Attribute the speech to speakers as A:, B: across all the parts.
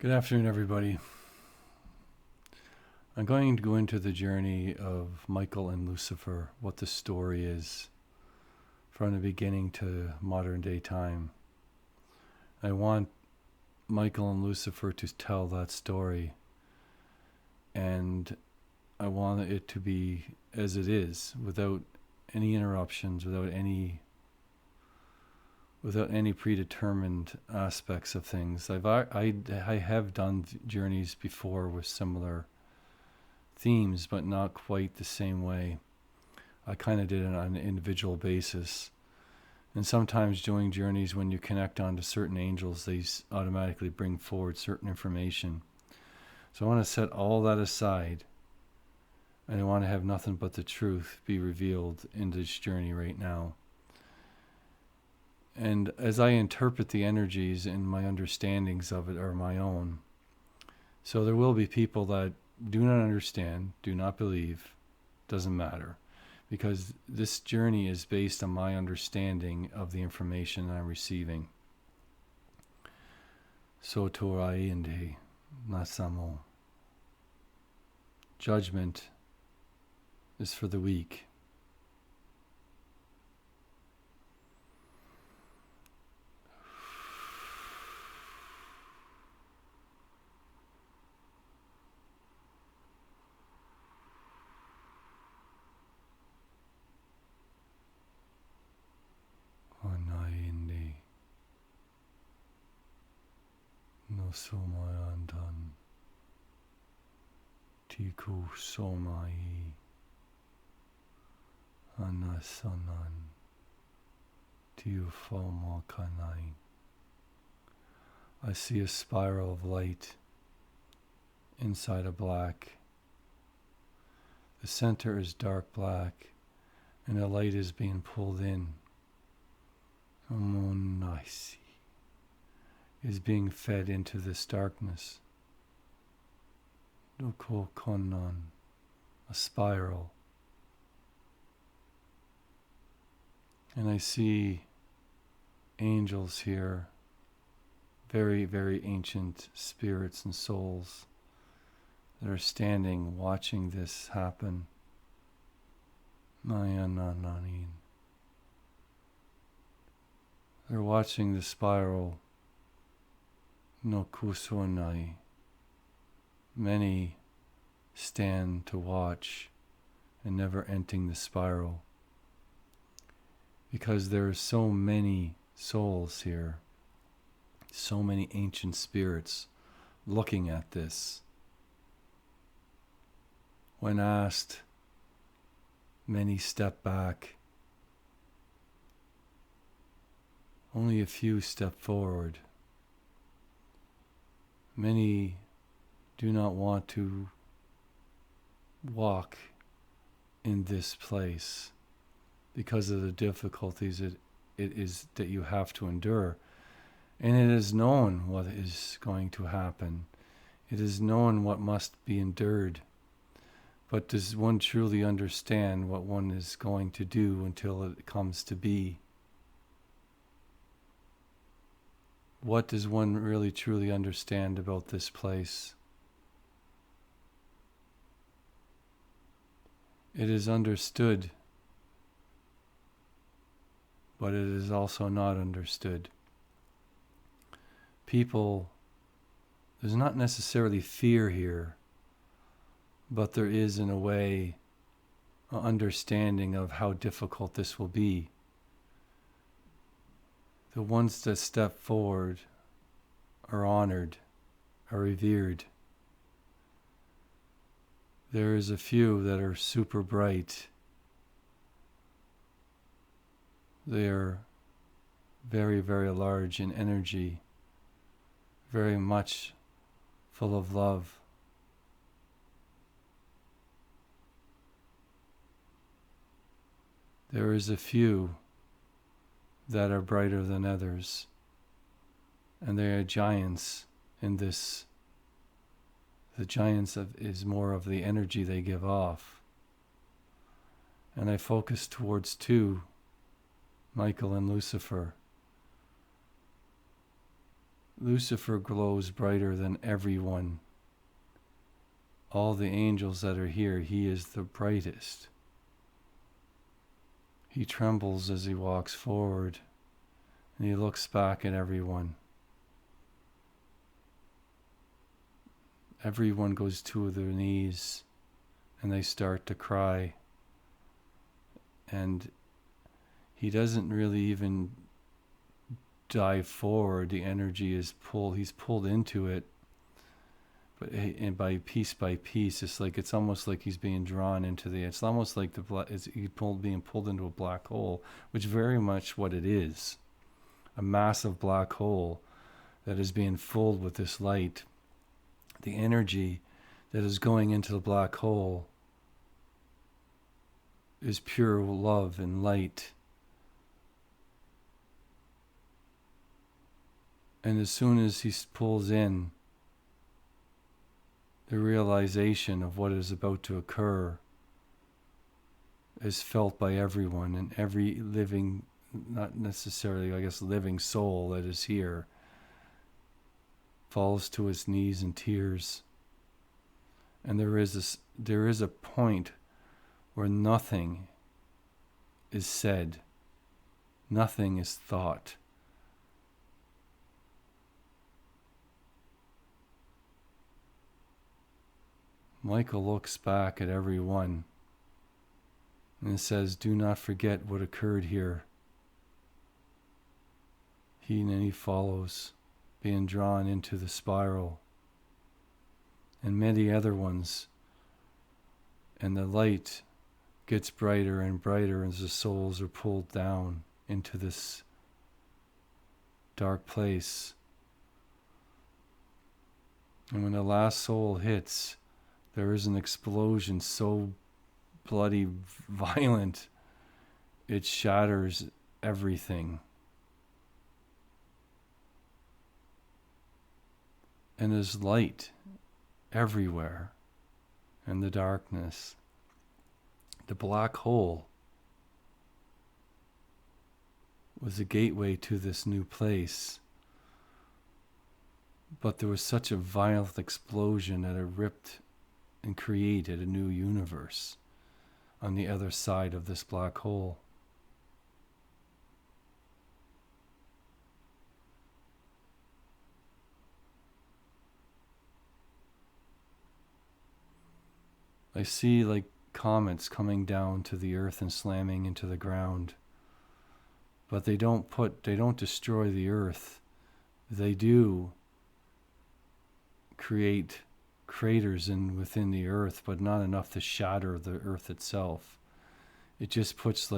A: Good afternoon, everybody. I'm going to go into the journey of Michael and Lucifer, what the story is from the beginning to modern day time. I want Michael and Lucifer to tell that story, and I want it to be as it is, without any interruptions, without any predetermined aspects of things. I have done journeys before with similar themes, but not quite the same way. I kind of did it on an individual basis. And sometimes doing journeys, when you connect onto certain angels, they automatically bring forward certain information. So I want to set all that aside, and I want to have nothing but the truth be revealed in this journey right now. And as I interpret the energies and my understandings of it are my own. So there will be people that do not understand, do not believe, doesn't matter. Because this journey is based on my understanding of the information I'm receiving. So Torainde Nasamo. Judgment is for the weak. Anainde no somayandan tiku somai anasanan tiufomakanai. I see a spiral of light inside a black. The center is dark black, and the light is being pulled in. Amonnaisi is being fed into this darkness. Doko konan, a spiral. And I see angels here, very, very ancient spirits and souls that are standing, watching this happen. Nayanananin. They're watching the spiral. No kusonai. Many stand to watch and never entering the spiral. Because there are so many souls here, so many ancient spirits looking at this. When asked, many step back. Only a few step forward. Many do not want to walk in this place because of the difficulties it is that you have to endure. And it is known what is going to happen. It is known what must be endured. But does one truly understand what one is going to do until it comes to be? What does one really truly understand about this place? It is understood, but it is also not understood. People, there's not necessarily fear here, but there is, in a way, an understanding of how difficult this will be. The ones that step forward are honored, are revered. There is a few that are super bright. They are very, very large in energy, very much full of love. There is a few that are brighter than others, and they are giants in this. The giants is more of the energy they give off. And I focus towards two, Michael and Lucifer. Lucifer glows brighter than everyone. All the angels that are here, he is the brightest. He trembles as he walks forward, and he looks back at everyone. Everyone goes to their knees, and they start to cry. And he doesn't really even dive forward. The energy is he's pulled into it. But and by piece, it's almost like he's being drawn into it's almost like being pulled into a black hole, which very much what it is. A massive black hole that is being filled with this light. The energy that is going into the black hole is pure love and light. And as soon as he pulls in, the realization of what is about to occur is felt by everyone, and every living, not necessarily, living soul that is here falls to its knees in tears. And there is a point where nothing is said, nothing is thought. Michael looks back at everyone and says, "Do not forget what occurred here." He follows, being drawn into the spiral, and many other ones. And the light gets brighter and brighter as the souls are pulled down into this dark place. And when the last soul hits, there is an explosion so bloody violent, it shatters everything. And there's light everywhere in the darkness. The black hole was a gateway to this new place. But there was such a violent explosion that it ripped and created a new universe on the other side of this black hole. I see like comets coming down to the earth and slamming into the ground. But they don't destroy the earth. They do create craters within the earth, but not enough to shatter the earth itself. It just puts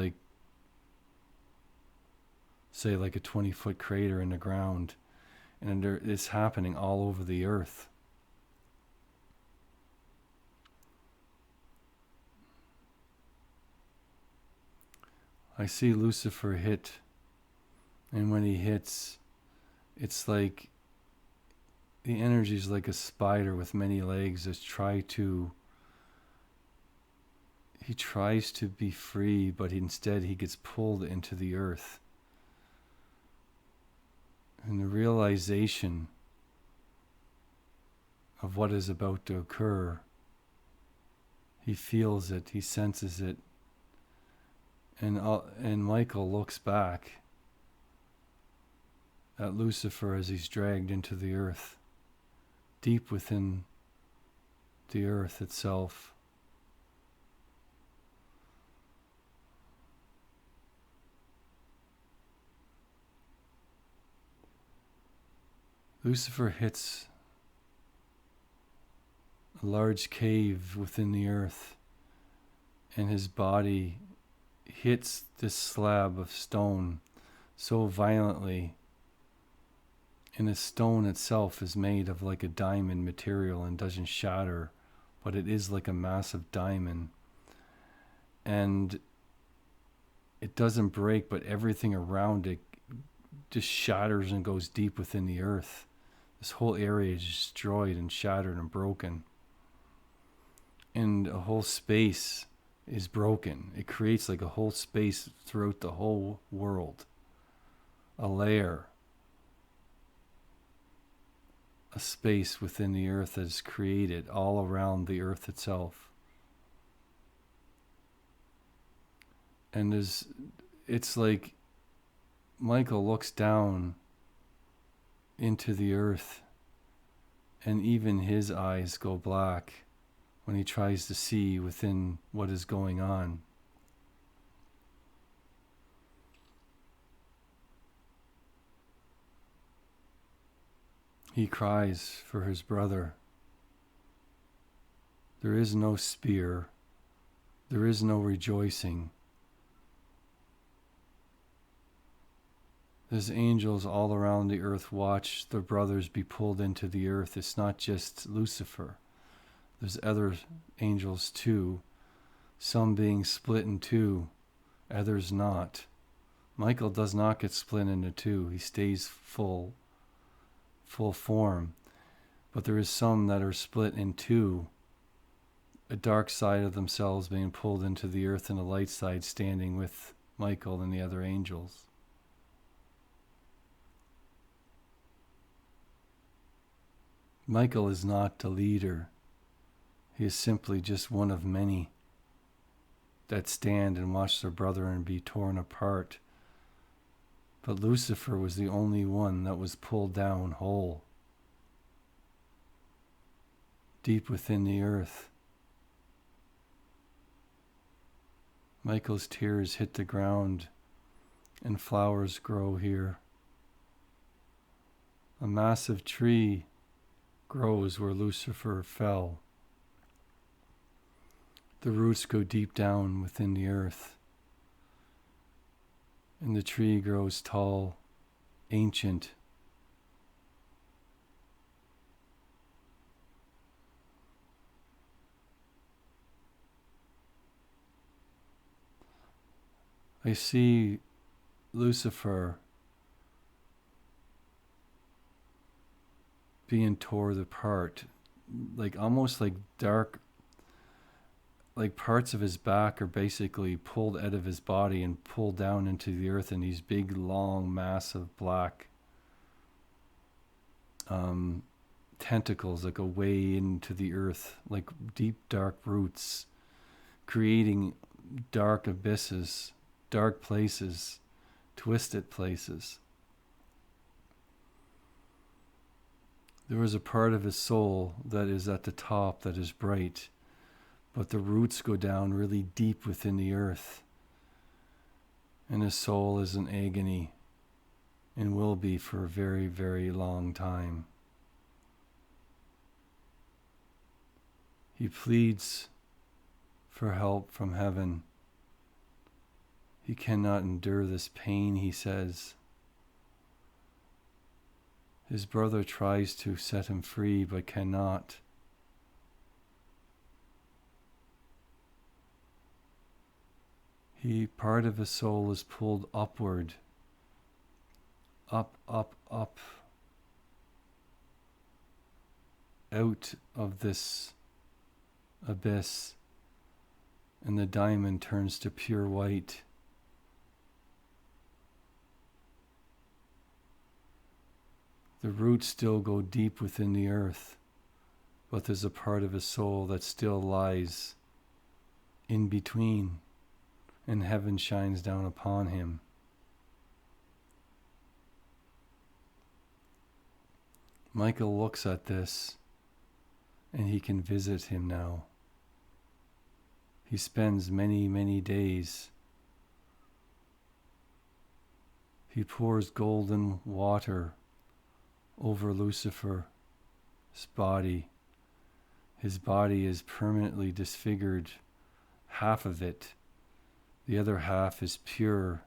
A: say a 20-foot crater in the ground, and it's happening all over the earth. I see Lucifer hit, and when he hits, it's like the energy is like a spider with many legs that he tries to be free, but instead he gets pulled into the earth. And the realization of what is about to occur, he feels it, he senses it. And Michael looks back at Lucifer as he's dragged into the earth, deep within the earth itself. Lucifer hits a large cave within the earth, and his body hits this slab of stone so violently, and the stone itself is made of like a diamond material and doesn't shatter, but it is like a massive diamond. And it doesn't break, but everything around it just shatters and goes deep within the earth. This whole area is destroyed and shattered and broken. And a whole space is broken. It creates like a whole space throughout the whole world. A layer a space within the earth that is created all around the earth itself. And it's like Michael looks down into the earth, and even his eyes go black when he tries to see within what is going on. He cries for his brother. There is no spear. There is no rejoicing. There's angels all around the earth watch their brothers be pulled into the earth. It's not just Lucifer. There's other angels too, some being split in two, others not. Michael does not get split into two. He stays full form. But there is some that are split in two, a dark side of themselves being pulled into the earth and a light side standing with Michael and the other angels. Michael is not the leader. He is simply just one of many that stand and watch their brethren be torn apart. But Lucifer was the only one that was pulled down whole, deep within the earth. Michael's tears hit the ground and flowers grow here. A massive tree grows where Lucifer fell. The roots go deep down within the earth, and the tree grows tall, ancient. I see Lucifer being torn apart, like almost like dark, like parts of his back are basically pulled out of his body and pulled down into the earth in these big, long, massive black tentacles that go way into the earth, like deep, dark roots, creating dark abysses, dark places, twisted places. There is a part of his soul that is at the top that is bright, but the roots go down really deep within the earth, and his soul is in agony and will be for a very, very long time. He pleads for help from heaven. He cannot endure this pain, he says. His brother tries to set him free, but cannot. Part of his soul is pulled upward, up, out of this abyss, and the diamond turns to pure white. The roots still go deep within the earth, but there's a part of his soul that still lies in between, and heaven shines down upon him. Michael looks at this, and he can visit him now. He spends many, many days. He pours golden water over Lucifer's body. His body is permanently disfigured, half of it. The other half is pure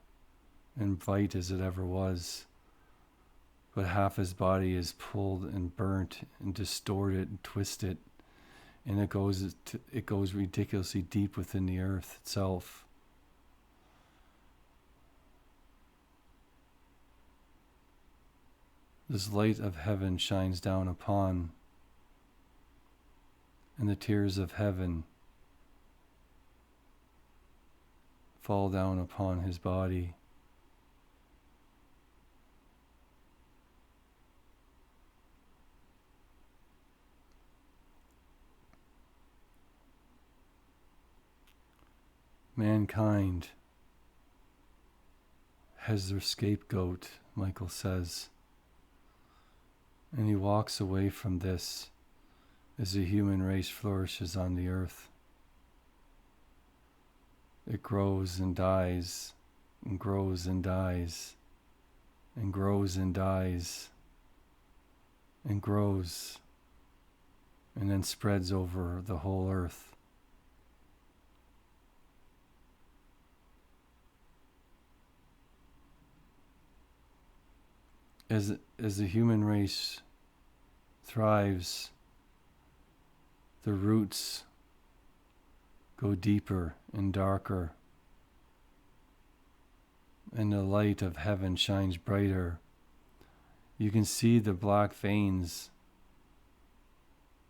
A: and white as it ever was. But half his body is pulled and burnt and distorted and twisted, and it goes ridiculously deep within the earth itself. This light of heaven shines down upon, and the tears of heaven fall down upon his body. mankind has their scapegoat, Michael says, and he walks away from this as the human race flourishes on the earth. It grows and dies, and grows and dies, and grows and dies, and grows, and then spreads over the whole earth. As the human race thrives, the roots go deeper and darker, and the light of heaven shines brighter. You can see the black veins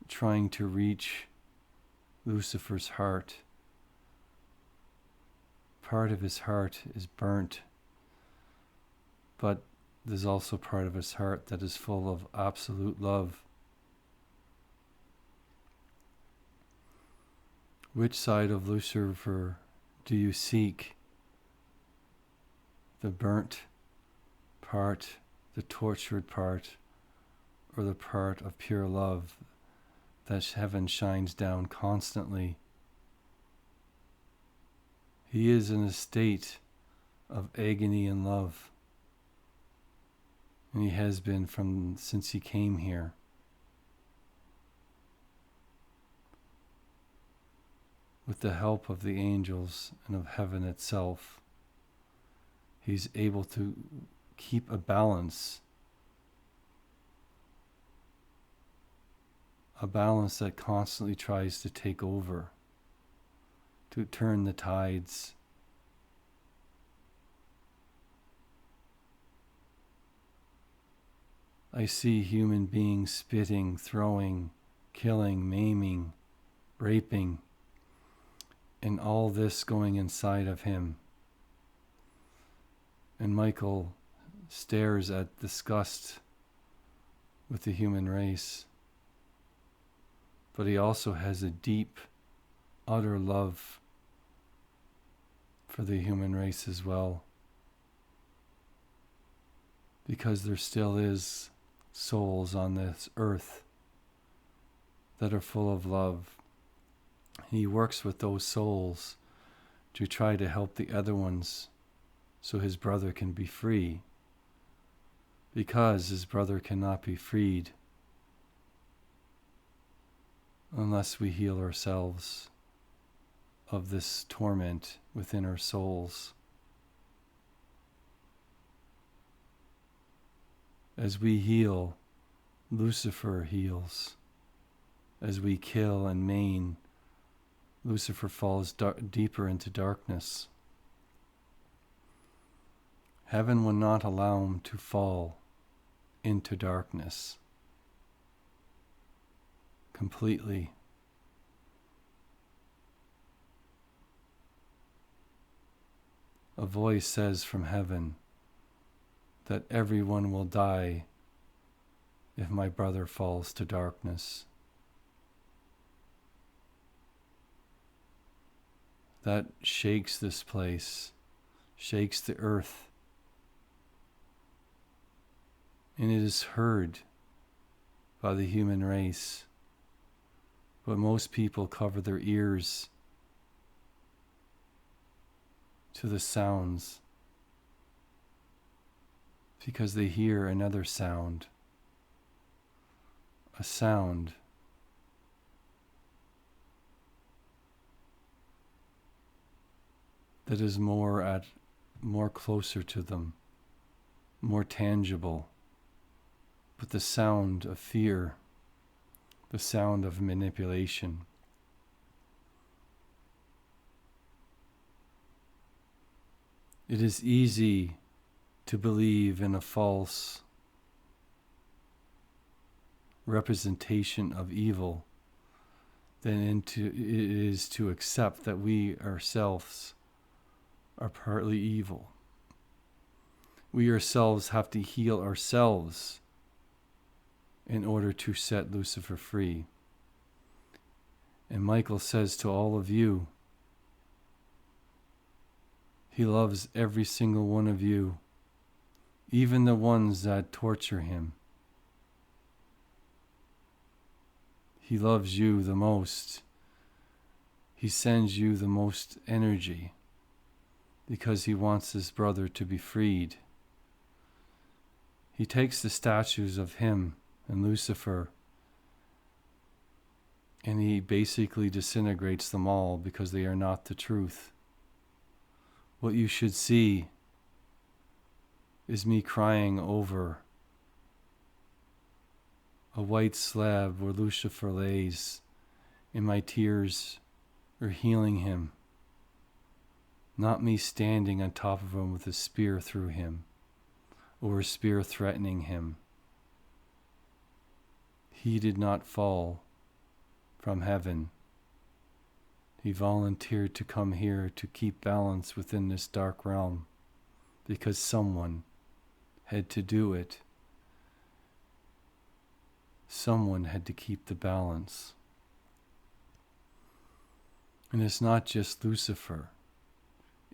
A: trying to reach Lucifer's heart. Part of his heart is burnt, but there's also part of his heart that is full of absolute love. Which side of Lucifer do you seek? The burnt part, the tortured part, or the part of pure love that heaven shines down constantly? He is in a state of agony and love. And he has been since he came here. With the help of the angels and of heaven itself, he's able to keep a balance that constantly tries to take over, to turn the tides. I see human beings spitting, throwing, killing, maiming, raping, and all this going inside of him. And Michael stares at disgust with the human race. But he also has a deep, utter love for the human race as well. Because there still is souls on this earth that are full of love. He works with those souls to try to help the other ones so his brother can be free, because his brother cannot be freed unless we heal ourselves of this torment within our souls. As we heal, Lucifer heals. As we kill and maim, Lucifer falls deeper into darkness. Heaven will not allow him to fall into darkness completely. A voice says from heaven that everyone will die if my brother falls to darkness. That shakes this place, shakes the earth, and it is heard by the human race. But most people cover their ears to the sounds because they hear another sound, a sound that is more closer to them, more tangible, but the sound of fear, the sound of manipulation. It is easy to believe in a false representation of evil than it is to accept that we ourselves are partly evil. We ourselves have to heal ourselves in order to set Lucifer free. And Michael says to all of you, He loves every single one of you, even the ones that torture him. He loves you the most. He sends you the most energy because he wants his brother to be freed. He takes the statues of him and Lucifer and he basically disintegrates them all because they are not the truth. What you should see is me crying over a white slab where Lucifer lays, and my tears are healing him. Not me standing on top of him with a spear through him, or a spear threatening him. He did not fall from heaven. He volunteered to come here to keep balance within this dark realm, because someone had to do it. Someone had to keep the balance. And it's not just Lucifer.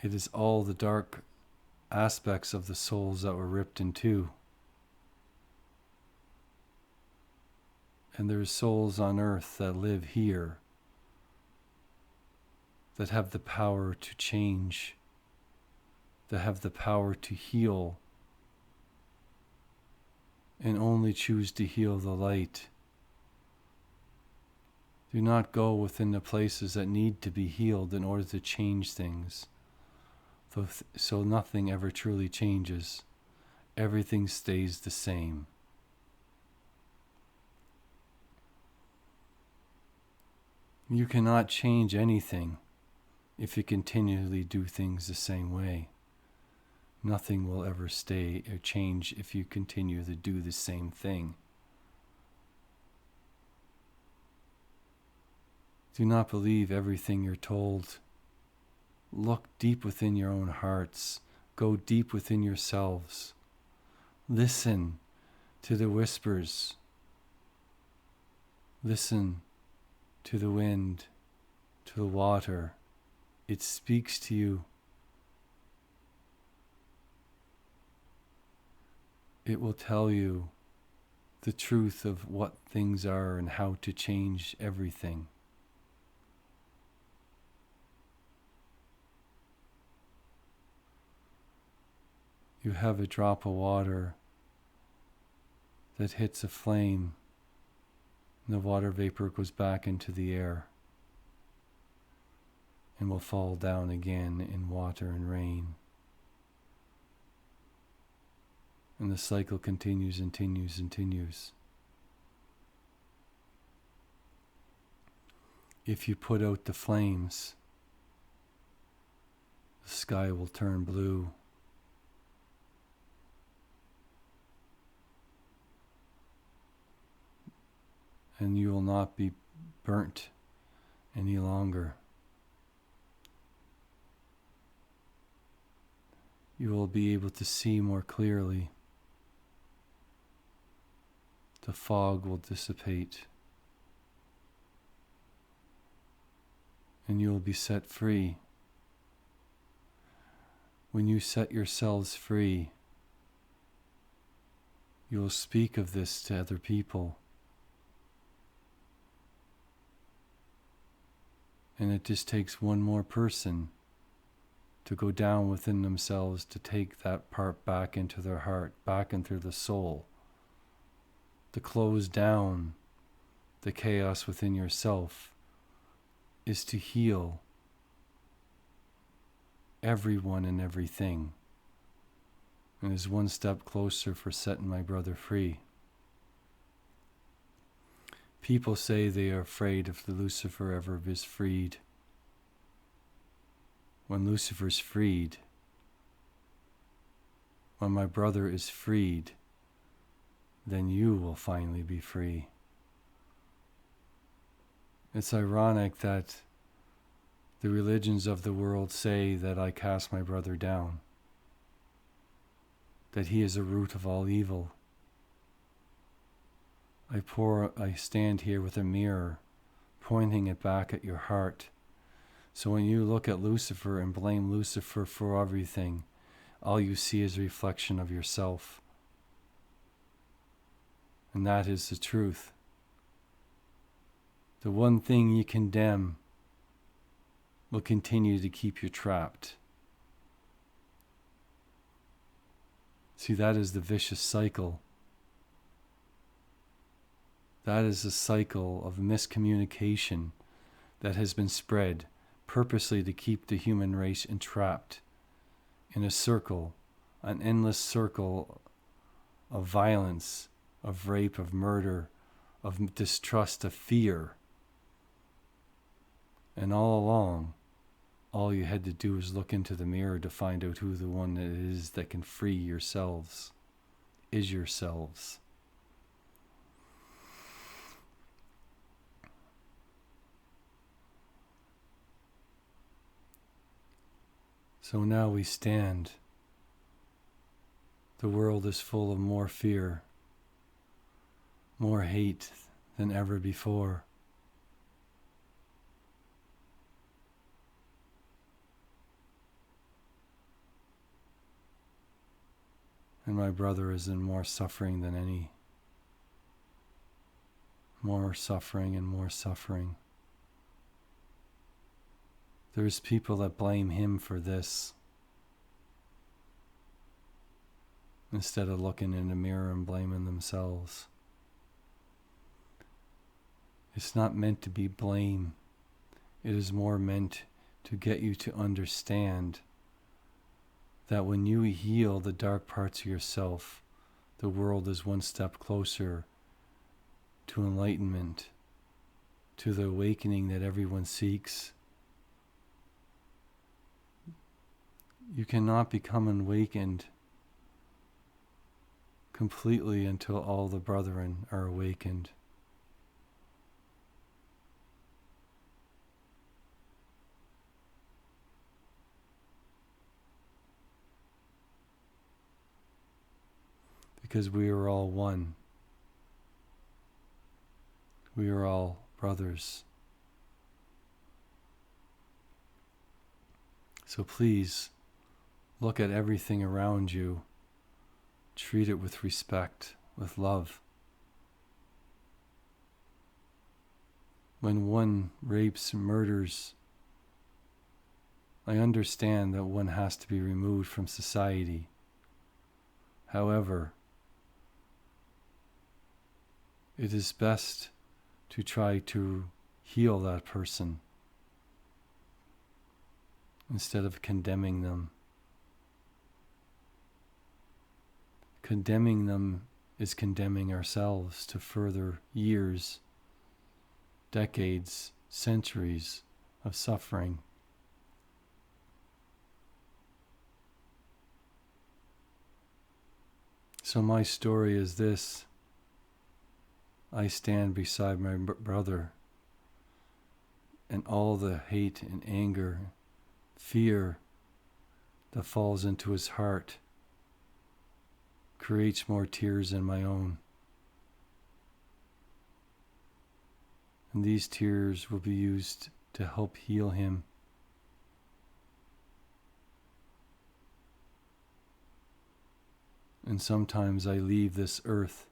A: It is all the dark aspects of the souls that were ripped in two. And there's souls on earth that live here that have the power to change, that have the power to heal, and only choose to heal the light. Do not go within the places that need to be healed in order to change things. So nothing ever truly changes. Everything stays the same. You cannot change anything if you continually do things the same way. Nothing will ever stay or change if you continue to do the same thing. Do not believe everything you're told. Look deep within your own hearts. Go deep within yourselves. Listen to the whispers. Listen to the wind, to the water. It speaks to you. It will tell you the truth of what things are and how to change everything. You have a drop of water that hits a flame, and the water vapor goes back into the air and will fall down again in water and rain. And the cycle continues and continues and continues. If you put out the flames, the sky will turn blue. And you will not be burnt any longer. You will be able to see more clearly. The fog will dissipate. And you will be set free. When you set yourselves free, you will speak of this to other people. And it just takes one more person to go down within themselves to take that part back into their heart, back into the soul, to close down the chaos within yourself, is to heal everyone and everything, and is one step closer for setting my brother free. People say they are afraid if the Lucifer ever is freed. When Lucifer's freed, when my brother is freed, then you will finally be free. It's ironic that the religions of the world say that I cast my brother down, that he is the root of all evil. I stand here with a mirror, pointing it back at your heart, So when you look at Lucifer and blame Lucifer for everything, all you see is a reflection of yourself. And that is the truth. The one thing you condemn will continue to keep you trapped. See, that is the vicious cycle. That is a cycle of miscommunication that has been spread purposely to keep the human race entrapped in a circle, an endless circle of violence, of rape, of murder, of distrust, of fear. And all along, all you had to do was look into the mirror to find out who the one it is that can free yourselves, is yourselves. So now we stand. The world is full of more fear, more hate than ever before. And my brother is in more suffering than any. More suffering and more suffering. There's people that blame him for this, instead of looking in the mirror and blaming themselves. It's not meant to be blame. It is more meant to get you to understand that when you heal the dark parts of yourself, the world is one step closer to enlightenment, to the awakening that everyone seeks. You cannot become awakened completely until all the brethren are awakened. Because we are all one. We are all brothers. So please, look at everything around you. Treat it with respect, with love. When one rapes and murders, I understand that one has to be removed from society. However, it is best to try to heal that person instead of condemning them. Condemning them is condemning ourselves to further years, decades, centuries of suffering. So my story is this. I stand beside my brother, and all the hate and anger, fear that falls into his heart creates more tears than my own. And these tears will be used to help heal him. And sometimes I leave this earth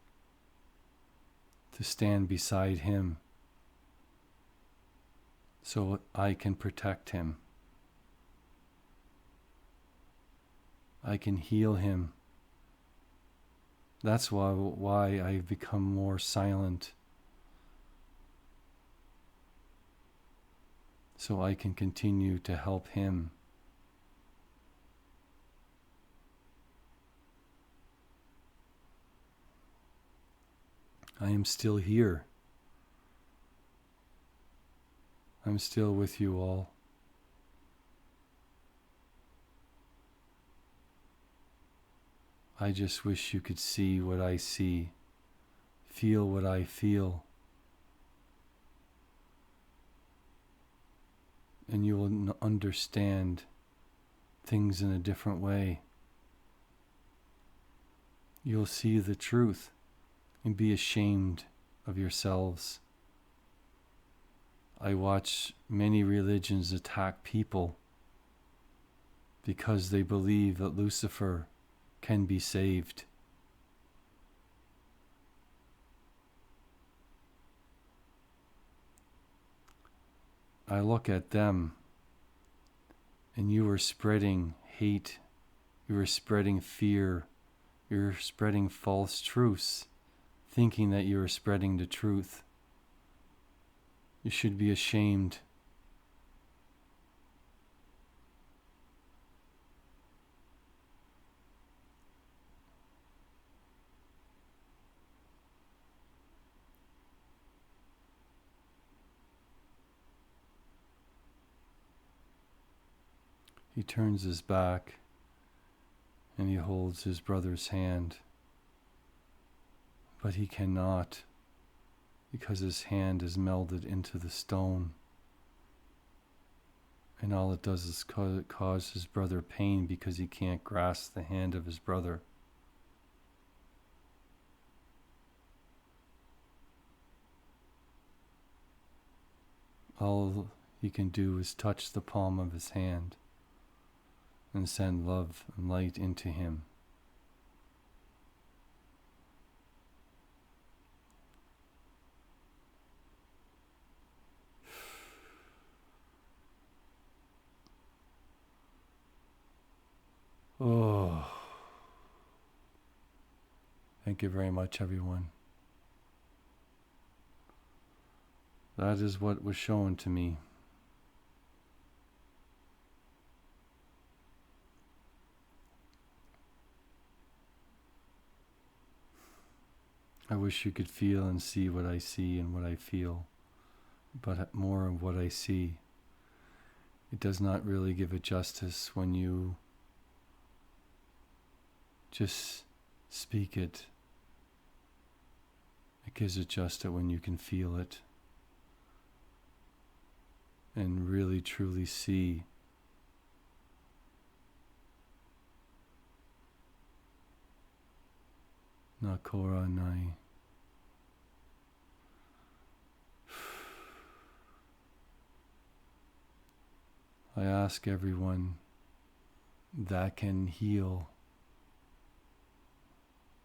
A: to stand beside him so I can protect him. I can heal him. That's why I've become more silent, so I can continue to help him. I am still here. I'm still with you all. I just wish you could see what I see, feel what I feel, and you will understand things in a different way. You'll see the truth and be ashamed of yourselves. I watch many religions attack people because they believe that Lucifer can be saved. I look at them, and you are spreading hate, you are spreading fear, you're spreading false truths, thinking that you are spreading the truth. You should be ashamed. He turns his back and he holds his brother's hand, but he cannot, because his hand is melded into the stone, and all it does is cause his brother pain because he can't grasp the hand of his brother. All he can do is touch the palm of his hand and send love and light into him. Oh, thank you very much, everyone. That is what was shown to me. I wish you could feel and see what I see and what I feel, but more of what I see. It does not really give it justice when you just speak it. It gives it justice when you can feel it and really truly see. Nakora Nai. I ask everyone that can heal,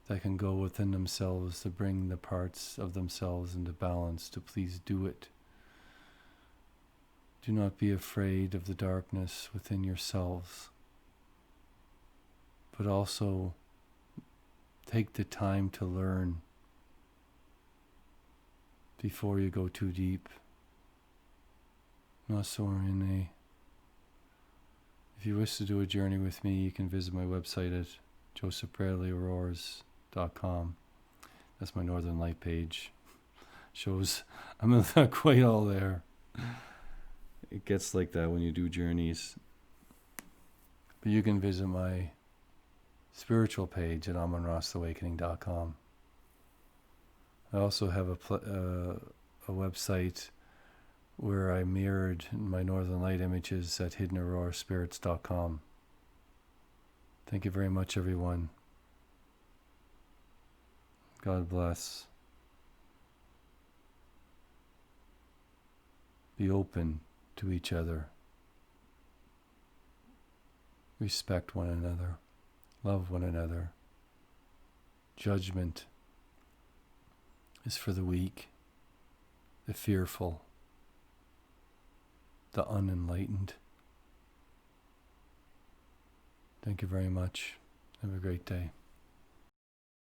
A: that can go within themselves to bring the parts of themselves into balance, to please do it. Do not be afraid of the darkness within yourselves, but also take the time to learn before you go too deep. Nasorine. If you wish to do a journey with me, you can visit my website at josephbradleyaurores.com. That's my Northern Light page. Shows I'm not quite all there. It gets like that when you do journeys. But you can visit my spiritual page at amonrosawakening.com. I also have a website where I mirrored my Northern Light images at hiddenauroraspirits.com. Thank you very much, everyone. God bless. Be open to each other. Respect one another. Love one another. Judgment is for the weak, the fearful, the unenlightened. Thank you very much. Have a great day.